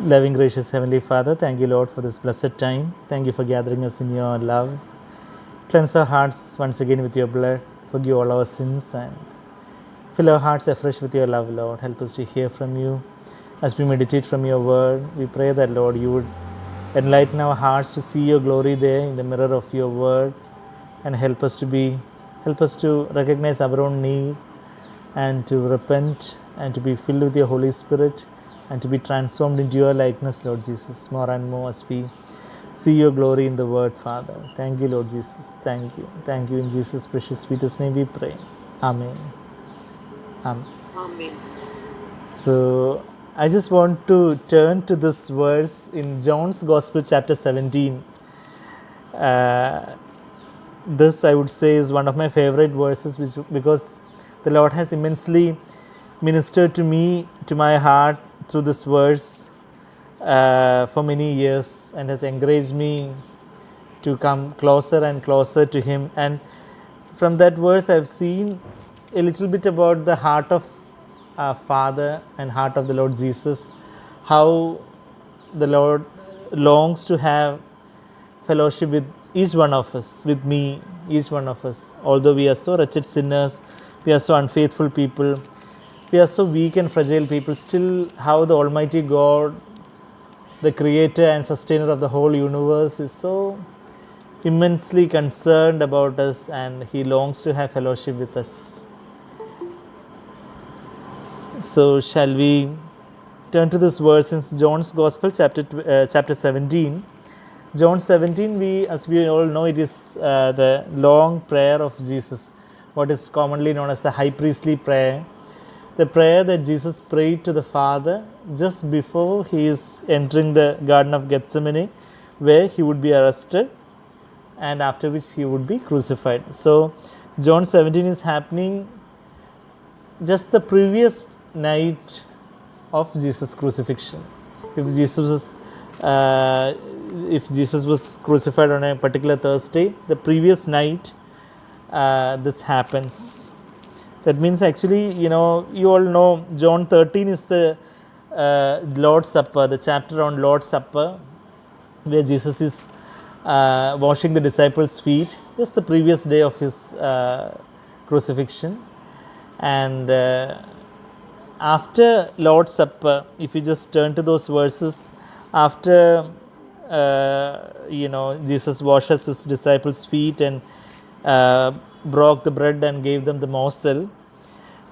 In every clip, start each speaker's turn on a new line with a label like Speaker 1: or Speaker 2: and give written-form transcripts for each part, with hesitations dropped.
Speaker 1: Loving, gracious Heavenly Father, thank you, Lord, for this blessed time. Thank you for gathering us in your love. Cleanse our hearts once again with your blood. Forgive all our sins and fill our hearts afresh with your love, Lord. Help us to hear from you. As we meditate from your word, we pray that, Lord, you would enlighten our hearts to see your glory there in the mirror of your word and help us to recognize our own need and to repent and to be filled with your Holy Spirit and to be transformed into your likeness, Lord Jesus, more and more as we see your glory in the word, Father. Thank you, Lord Jesus. Thank you. Thank you. In Jesus' precious, sweetest name we pray. Amen. Amen.
Speaker 2: Amen.
Speaker 1: So, I just want to turn to this verse in John's Gospel, chapter 17. This, I would say, is one of my favorite verses because the Lord has immensely ministered to me, to my heart, through this verse for many years and has encouraged me to come closer and closer to Him. And from that verse, I've seen a little bit about the heart of our Father and heart of the Lord Jesus, how the Lord longs to have fellowship with each one of us, with me, each one of us. Although we are so wretched sinners, we are so unfaithful people, we are so weak and fragile people, still how the Almighty God, the creator and sustainer of the whole universe, is so immensely concerned about us and He longs to have fellowship with us. So shall we turn to this verse in John's Gospel, chapter 17. John 17, as we all know, it is the long prayer of Jesus, what is commonly known as the high priestly prayer. The prayer that Jesus prayed to the Father just before He is entering the Garden of Gethsemane, where He would be arrested and after which He would be crucified. So, John 17 is happening just the previous night of Jesus' crucifixion. If Jesus was crucified on a particular Thursday, the previous night this happens. That means actually, you all know John 13 is the Lord's Supper, the chapter on Lord's Supper, where Jesus is washing the disciples' feet just the previous day of His crucifixion. And after Lord's Supper, if you just turn to those verses, after Jesus washes His disciples' feet and broke the bread and gave them the morsel.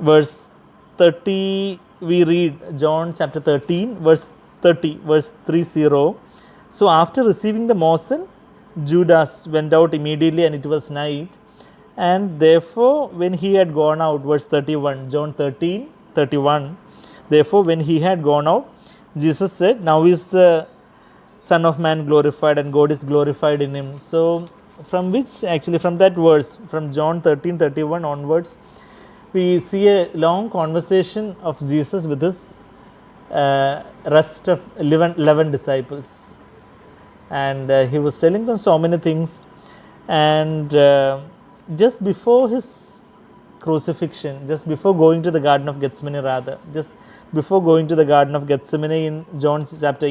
Speaker 1: Verse 30, we read John chapter 13, verse 30, verse 30. So after receiving the morsel, Judas went out immediately, and it was night. And therefore, when he had gone out, verse 31, John 13, 31. Therefore, when he had gone out, Jesus said, now is the Son of Man glorified, and God is glorified in Him. So, from that verse, from John 13, 31 onwards, we see a long conversation of Jesus with His rest of 11 disciples. And He was telling them so many things. And just before His crucifixion, just before going to the Garden of Gethsemane, in John chapter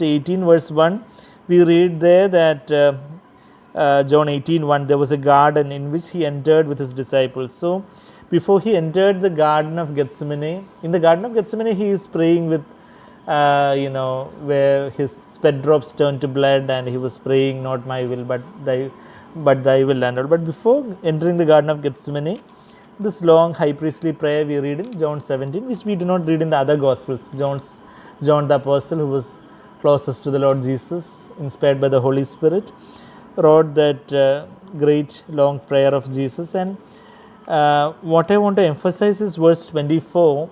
Speaker 1: 18, verse 1, we read there that John 18:1, there was a garden in which He entered with His disciples. So, before He entered the Garden of Gethsemane, in the Garden of Gethsemane, He is praying with, where His sweat drops turned to blood, and He was praying, not my will, but thy will, and but before entering the Garden of Gethsemane, this long high priestly prayer we read in John 17, which we do not read in the other Gospels. John the Apostle, who was closest to the Lord Jesus, inspired by the Holy Spirit, wrote that great long prayer of Jesus. And what I want to emphasize is verse 24,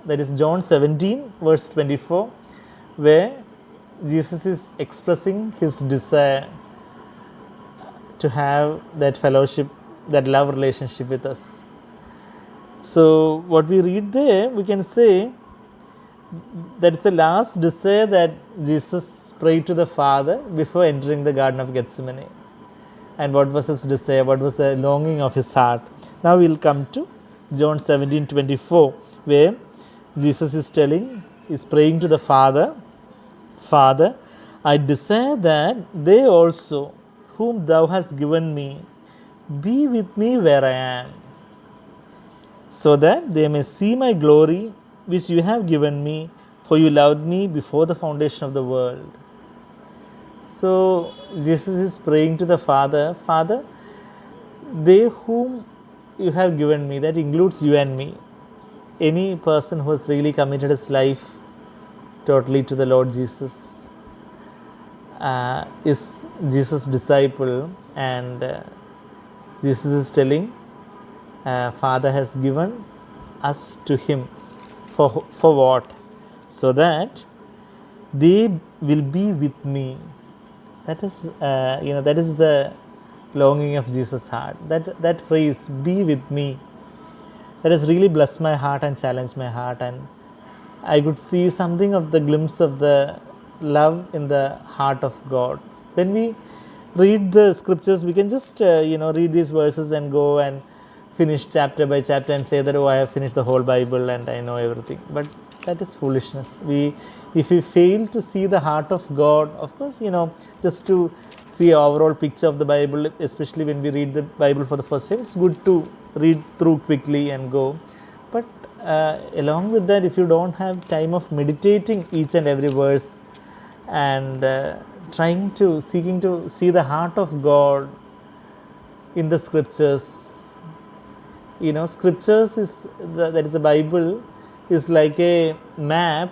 Speaker 1: that is John 17, verse 24, where Jesus is expressing His desire to have that fellowship, that love relationship with us. So, what we read there, we can say that it's the last desire that Jesus prayed to the Father before entering the Garden of Gethsemane. And what was His desire? What was the longing of His heart? Now we'll come to John 17:24, where Jesus is telling, is praying to the Father, Father, I desire that they also, whom thou hast given me, be with me where I am, so that they may see my glory which you have given me, for you loved me before the foundation of the world. So Jesus is praying to the Father, Father, they whom you have given me, that includes you and me. Any person who has really committed his life totally to the Lord Jesus is Jesus' disciple, and Jesus is telling, Father has given us to him for what? So that they will be with me. That is, that is the longing of Jesus' heart. That phrase, be with me, that has really blessed my heart and challenged my heart, and I could see something of the glimpse of the love in the heart of God. When we read the scriptures, we can just read these verses and go and finish chapter by chapter and say that, oh, I have finished the whole Bible and I know everything. But that is foolishness. If we fail to see the heart of God, of course, just to see an overall picture of the Bible, especially when we read the Bible for the first time, it's good to read through quickly and go. But along with that, if you don't have time of meditating each and every verse and seeking to see the heart of God in the scriptures, scriptures that is the Bible, is like a map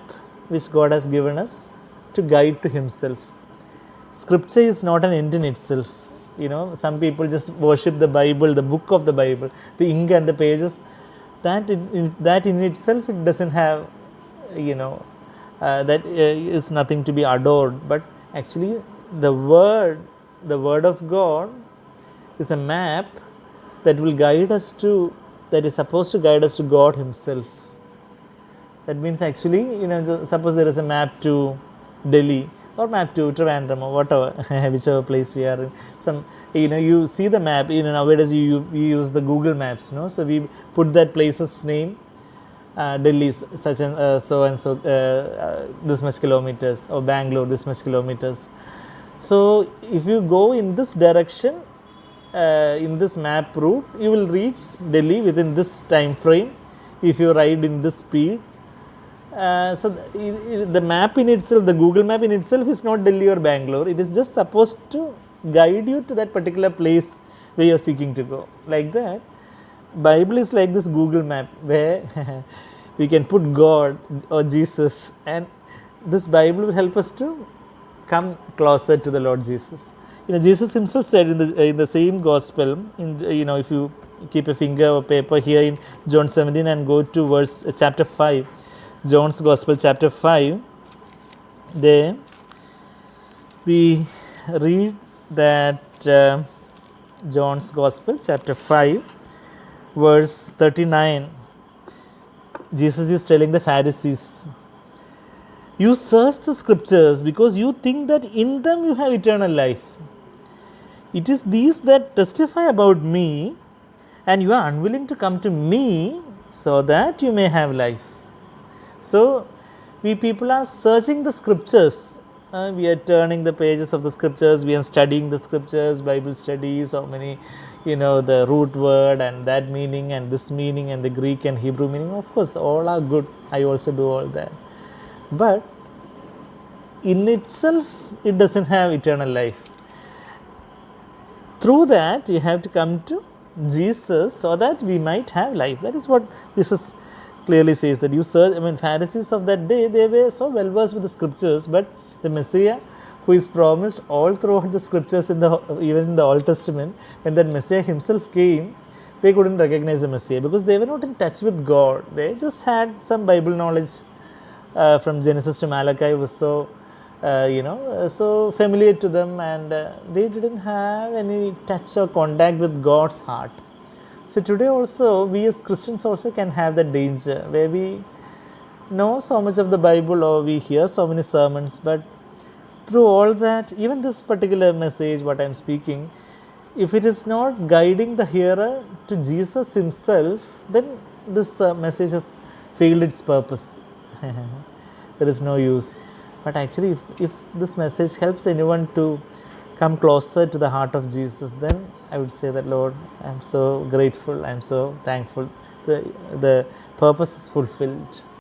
Speaker 1: which God has given us to guide to himself. Scripture is not an end in itself. Some people just worship the Bible, the book of the Bible, the ink and the pages. That in itself, it doesn't have, that is nothing to be adored. But actually, the word of God is a map that will guide us to, that is supposed to guide us to God himself. That means actually, suppose there is a map to Delhi or map to Trivandrum or whatever, whichever place we are in. You see the map, nowadays you use the Google Maps, so we put that place's name, Delhi such and so this much kilometers, or Bangalore this much kilometers. So if you go in this direction, in this map route, you will reach Delhi within this time frame if you ride in this speed. So the map in itself, the Google map in itself, is not Delhi or Bangalore. It is just supposed to guide you to that particular place where you are seeking to go. Like that, Bible is like this Google map where we can put God or Jesus, and this Bible will help us to come closer to the Lord Jesus. Jesus himself said in the same gospel, if you keep a finger or paper here in John 17 and go to chapter 5, John's Gospel chapter 5, there we read that John's Gospel chapter 5 verse 39, Jesus is telling the Pharisees, you search the scriptures because you think that in them you have eternal life. It is these that testify about me, and you are unwilling to come to me so that you may have life. So, we people are searching the scriptures. We are turning the pages of the scriptures. We are studying the scriptures, Bible studies, so many, the root word and that meaning and this meaning and the Greek and Hebrew meaning. Of course, all are good. I also do all that. But in itself, it doesn't have eternal life. Through that, you have to come to Jesus so that we might have life. That is what Jesus clearly says, that you search. Pharisees of that day, they were so well versed with the scriptures, but the Messiah, who is promised all throughout the scriptures, even in the Old Testament, when that Messiah himself came, they couldn't recognize the Messiah because they were not in touch with God. They just had some Bible knowledge from Genesis to Malachi, was so so familiar to them, and they didn't have any touch or contact with God's heart. So today also, we as Christians also can have that danger where we know so much of the Bible, or we hear so many sermons, but through all that, even this particular message, what I am speaking, if it is not guiding the hearer to Jesus himself, then this message has failed its purpose. there is no use. But actually, if this message helps anyone to come closer to the heart of Jesus, then I would say that, Lord, I'm so grateful, I'm so thankful. The purpose is fulfilled.